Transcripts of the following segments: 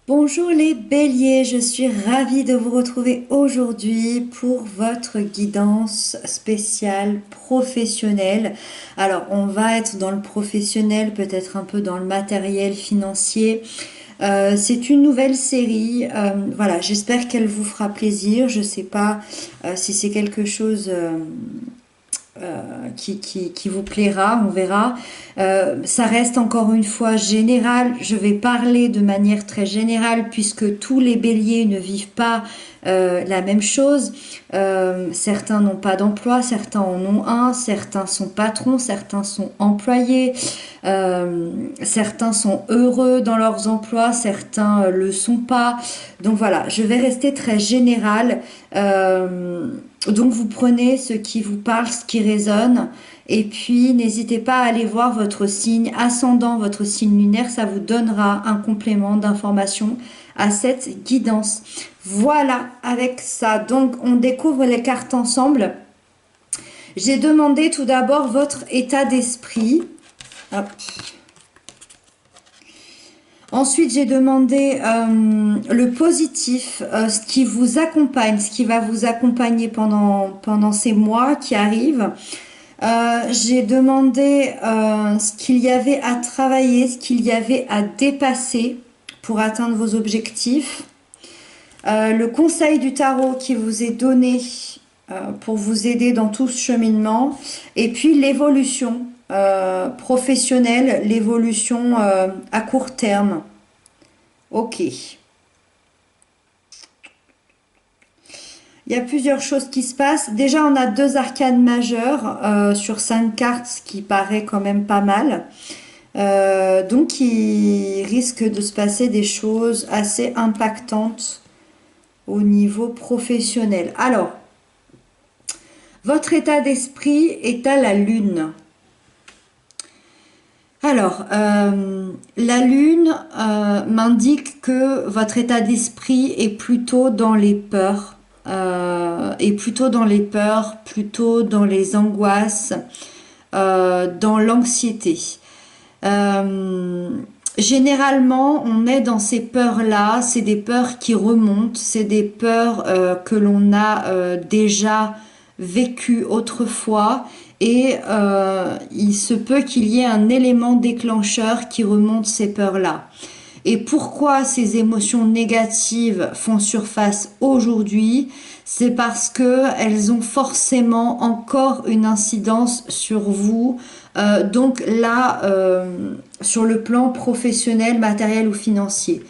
Bonjour les béliers, je suis ravie de vous retrouver aujourd'hui pour votre guidance spéciale professionnelle. Alors, on va être dans le professionnel, peut-être un peu dans le matériel financier. C'est une nouvelle série. Voilà, j'espère qu'elle vous fera plaisir. Je sais pas si c'est quelque chose qui vous plaira, on verra. Ça reste encore une fois général. Je vais parler de manière très générale puisque tous les béliers ne vivent pas la même chose. Certains n'ont pas d'emploi, certains en ont un, certains sont patrons, certains sont employés, certains sont heureux dans leurs emplois, certains le sont pas. Donc voilà, je vais rester très général. Donc vous prenez ce qui vous parle, ce qui résonne, et puis n'hésitez pas à aller voir votre signe ascendant, votre signe lunaire, ça vous donnera un complément d'information à cette guidance. Voilà, avec ça, donc on découvre les cartes ensemble. J'ai demandé tout d'abord votre état d'esprit. Hop. Ensuite, j'ai demandé le positif, ce qui vous accompagne, ce qui va vous accompagner pendant ces mois qui arrivent. J'ai demandé ce qu'il y avait à travailler, ce qu'il y avait à dépasser pour atteindre vos objectifs. Le conseil du tarot qui vous est donné pour vous aider dans tout ce cheminement. Et puis l'évolution professionnelle, l'évolution à court terme. Ok. Il y a plusieurs choses qui se passent. Déjà, on a deux arcanes majeures sur 5 cartes, ce qui paraît quand même pas mal. Donc, il risque de se passer des choses assez impactantes au niveau professionnel. Alors, votre état d'esprit est à la lune. Alors, la lune m'indique que votre état d'esprit est plutôt dans les peurs, plutôt dans les angoisses, dans l'anxiété. Généralement, on est dans ces peurs-là, c'est des peurs qui remontent, c'est des peurs que l'on a déjà vécues autrefois et il se peut qu'il y ait un élément déclencheur qui remonte ces peurs-là. Et pourquoi ces émotions négatives font surface aujourd'hui? C'est parce que elles ont forcément encore une incidence sur vous. Donc là, sur le plan professionnel, matériel ou financier.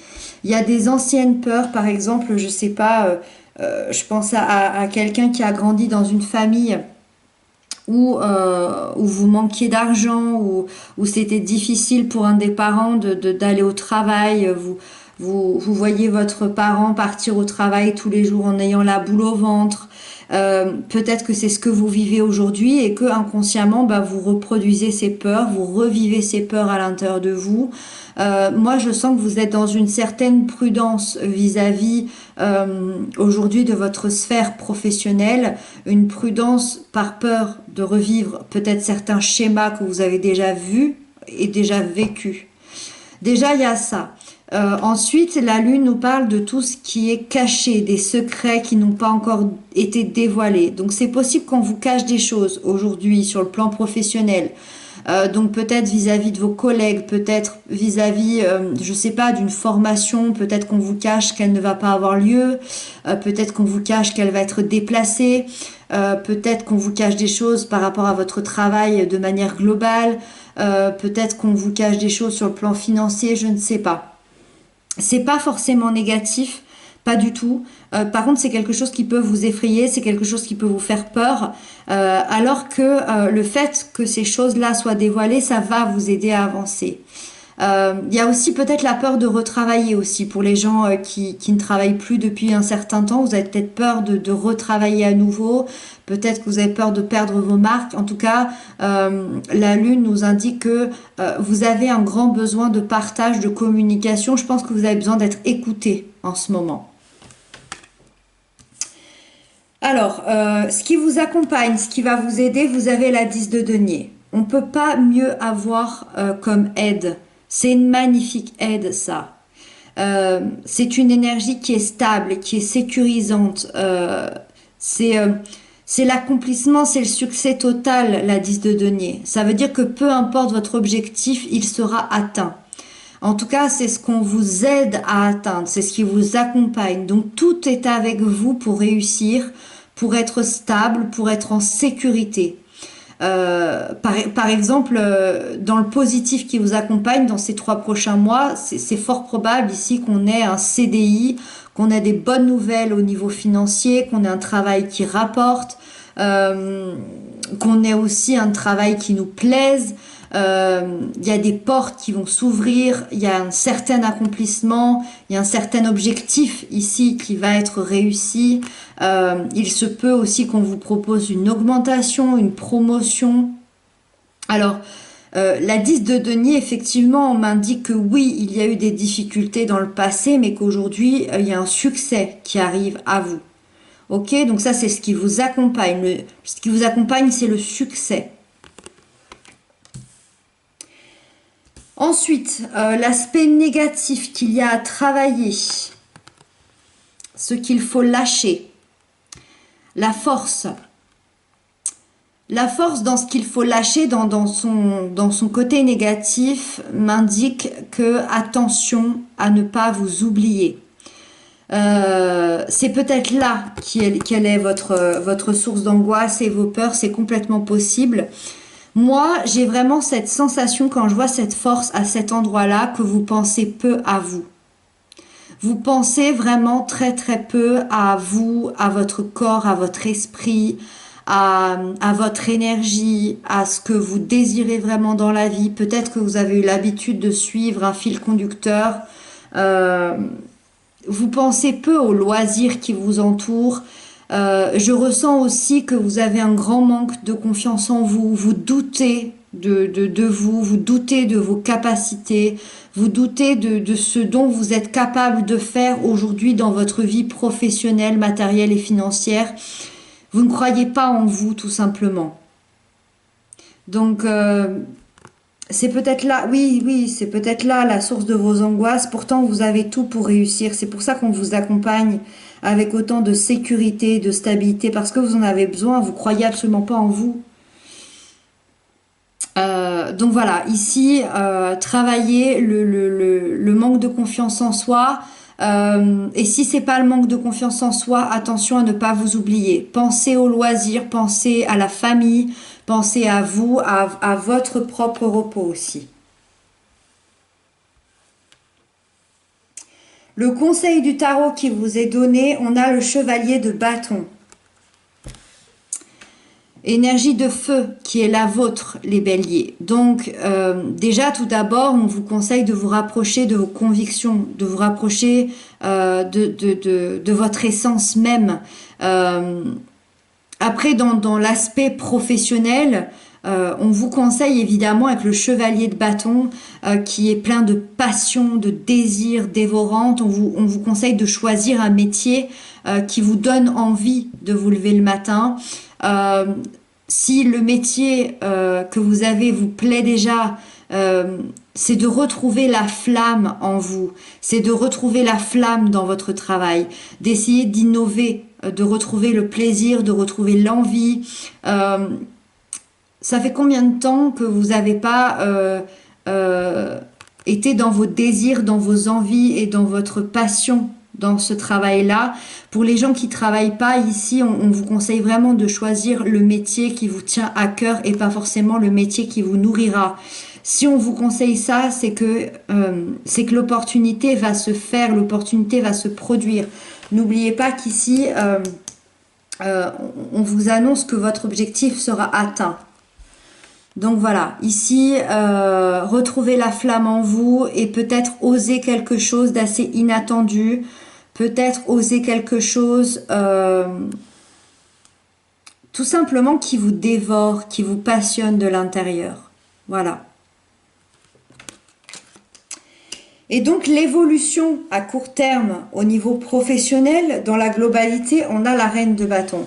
Il y a des anciennes peurs, par exemple, je sais pas, je pense à quelqu'un qui a grandi dans une famille où vous manquiez d'argent, où c'était difficile pour un des parents d'aller au travail, vous voyez votre parent partir au travail tous les jours en ayant la boule au ventre. Peut-être que c'est ce que vous vivez aujourd'hui et que inconsciemment vous reproduisez ces peurs, vous revivez ces peurs à l'intérieur de vous. Moi, je sens que vous êtes dans une certaine prudence vis-à-vis aujourd'hui de votre sphère professionnelle, une prudence par peur de revivre peut-être certains schémas que vous avez déjà vus et déjà vécus. Déjà, il y a ça. Ensuite, la lune nous parle de tout ce qui est caché, des secrets qui n'ont pas encore été dévoilés. Donc, c'est possible qu'on vous cache des choses aujourd'hui sur le plan professionnel. Donc peut-être vis-à-vis de vos collègues, peut-être vis-à-vis, je sais pas, d'une formation, peut-être qu'on vous cache qu'elle ne va pas avoir lieu, peut-être qu'on vous cache qu'elle va être déplacée, peut-être qu'on vous cache des choses par rapport à votre travail de manière globale, peut-être qu'on vous cache des choses sur le plan financier, je ne sais pas. C'est pas forcément négatif, pas du tout. Par contre, c'est quelque chose qui peut vous effrayer, c'est quelque chose qui peut vous faire peur, alors que le fait que ces choses-là soient dévoilées, ça va vous aider à avancer. Il y a aussi peut-être la peur de retravailler aussi pour les gens qui ne travaillent plus depuis un certain temps. Vous avez peut-être peur de retravailler à nouveau. Peut-être que vous avez peur de perdre vos marques. En tout cas, la Lune nous indique que vous avez un grand besoin de partage, de communication. Je pense que vous avez besoin d'être écouté en ce moment. Alors, ce qui vous accompagne, ce qui va vous aider, vous avez la 10 de denier. On ne peut pas mieux avoir comme aide. C'est une magnifique aide, ça. C'est une énergie qui est stable, qui est sécurisante. C'est euh, c'est l'accomplissement, c'est le succès total, la 10 de denier. Ça veut dire que peu importe votre objectif, il sera atteint. En tout cas, c'est ce qu'on vous aide à atteindre, c'est ce qui vous accompagne. Donc tout est avec vous pour réussir, pour être stable, pour être en sécurité. Par exemple, dans le positif qui vous accompagne dans ces 3 prochains mois, c'est fort probable ici qu'on ait un CDI, qu'on ait des bonnes nouvelles au niveau financier, qu'on ait un travail qui rapporte, euh, qu'on ait aussi un travail qui nous plaise. Il y a des portes qui vont s'ouvrir, il y a un certain accomplissement, il y a un certain objectif ici qui va être réussi. Il se peut aussi qu'on vous propose une augmentation, une promotion. Alors, la 10 de denier, effectivement, m'indique que oui, il y a eu des difficultés dans le passé, mais qu'aujourd'hui, il y a un succès qui arrive à vous. Ok, donc ça, c'est ce qui vous accompagne. Ce qui vous accompagne, c'est le succès. Ensuite, l'aspect négatif qu'il y a à travailler, ce qu'il faut lâcher, la force. La force dans ce qu'il faut lâcher dans son côté négatif m'indique que attention à ne pas vous oublier. C'est peut-être là quelle est votre source d'angoisse et vos peurs, c'est complètement possible. Moi, j'ai vraiment cette sensation quand je vois cette force à cet endroit-là que vous pensez peu à vous. Vous pensez vraiment très très peu à vous, à votre corps, à votre esprit, à votre énergie, à ce que vous désirez vraiment dans la vie. Peut-être que vous avez eu l'habitude de suivre un fil conducteur. Euh, vous pensez peu aux loisirs qui vous entourent. Je ressens aussi que vous avez un grand manque de confiance en vous. Vous doutez de vous, vous doutez de vos capacités, vous doutez de ce dont vous êtes capable de faire aujourd'hui dans votre vie professionnelle, matérielle et financière. Vous ne croyez pas en vous, tout simplement. Donc, c'est peut-être là, oui, oui, c'est peut-être là la source de vos angoisses. Pourtant, vous avez tout pour réussir. C'est pour ça qu'on vous accompagne avec autant de sécurité, de stabilité, parce que vous en avez besoin. Vous croyez absolument pas en vous. Donc voilà, ici, travailler le manque de confiance en soi. Et si c'est pas le manque de confiance en soi, attention à ne pas vous oublier. Pensez aux loisirs, pensez à la famille, pensez à vous, à votre propre repos aussi. Le conseil du tarot qui vous est donné, on a le chevalier de bâton. Énergie de feu qui est la vôtre, les béliers. Donc, déjà, tout d'abord, on vous conseille de vous rapprocher de vos convictions, de vous rapprocher de votre essence même. Après, dans l'aspect professionnel, on vous conseille évidemment avec le chevalier de bâton qui est plein de passion, de désir dévorante. On vous conseille de choisir un métier qui vous donne envie de vous lever le matin. Si le métier que vous avez vous plaît déjà, c'est de retrouver la flamme en vous, c'est de retrouver la flamme dans votre travail, d'essayer d'innover, de retrouver le plaisir, de retrouver l'envie. Ça fait combien de temps que vous n'avez pas été dans vos désirs, dans vos envies et dans votre passion dans ce travail-là? Pour les gens qui travaillent pas ici, on vous conseille vraiment de choisir le métier qui vous tient à cœur et pas forcément le métier qui vous nourrira. Si on vous conseille ça, c'est que l'opportunité va se faire, l'opportunité va se produire. N'oubliez pas qu'ici, on vous annonce que votre objectif sera atteint. Donc voilà, ici, retrouvez la flamme en vous et peut-être oser quelque chose d'assez inattendu, peut-être oser quelque chose tout simplement qui vous dévore, qui vous passionne de l'intérieur. Voilà. Et donc l'évolution à court terme au niveau professionnel, dans la globalité, on a la reine de bâton.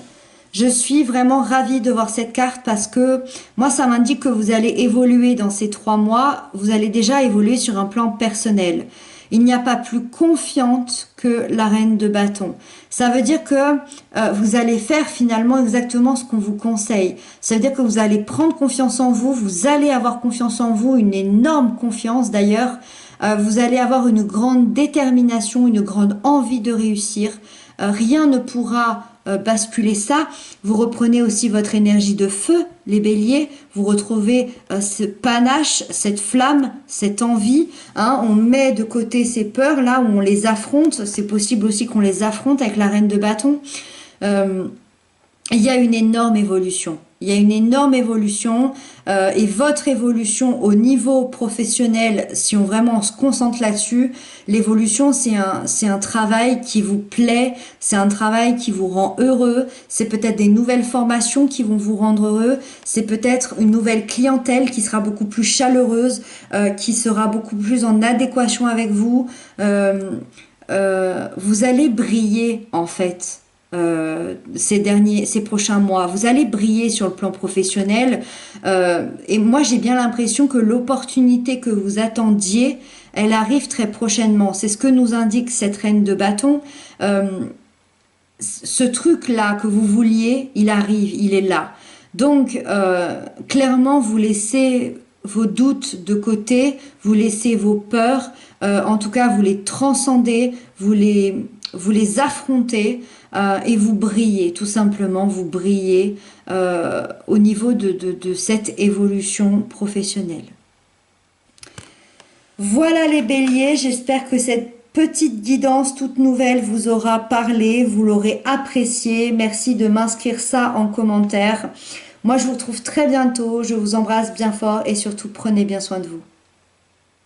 Je suis vraiment ravie de voir cette carte parce que moi, ça m'indique que vous allez évoluer dans ces 3 mois. Vous allez déjà évoluer sur un plan personnel. il n'y a pas plus confiante que la reine de bâton. Ça veut dire que vous allez faire finalement exactement ce qu'on vous conseille. Ça veut dire que vous allez prendre confiance en vous, vous allez avoir confiance en vous, une énorme confiance d'ailleurs. Vous allez avoir une grande détermination, une grande envie de réussir. Rien ne pourra basculer ça. Vous reprenez aussi votre énergie de feu, les béliers. Vous retrouvez ce panache, cette flamme, cette envie. Hein. On met de côté ces peurs là où on les affronte. C'est possible aussi qu'on les affronte avec la reine de bâton. Il y a une énorme évolution. Il y a une énorme évolution et votre évolution au niveau professionnel, si on vraiment se concentre là-dessus, l'évolution c'est un travail qui vous plaît, c'est un travail qui vous rend heureux, c'est peut-être des nouvelles formations qui vont vous rendre heureux, c'est peut-être une nouvelle clientèle qui sera beaucoup plus chaleureuse, qui sera beaucoup plus en adéquation avec vous. Vous allez briller en fait. Ces prochains mois, vous allez briller sur le plan professionnel et moi j'ai bien l'impression que l'opportunité que vous attendiez, elle arrive très prochainement. C'est ce que nous indique cette reine de bâton. Ce truc là que vous vouliez, il arrive, il est là. Donc clairement vous laissez vos doutes de côté, vous laissez vos peurs, en tout cas vous les transcendez, vous les affrontez et vous brillez, tout simplement, vous brillez au niveau de cette évolution professionnelle. Voilà les béliers, j'espère que cette petite guidance toute nouvelle vous aura parlé, vous l'aurez appréciée. Merci de m'inscrire ça en commentaire. Moi, je vous retrouve très bientôt, je vous embrasse bien fort et surtout prenez bien soin de vous.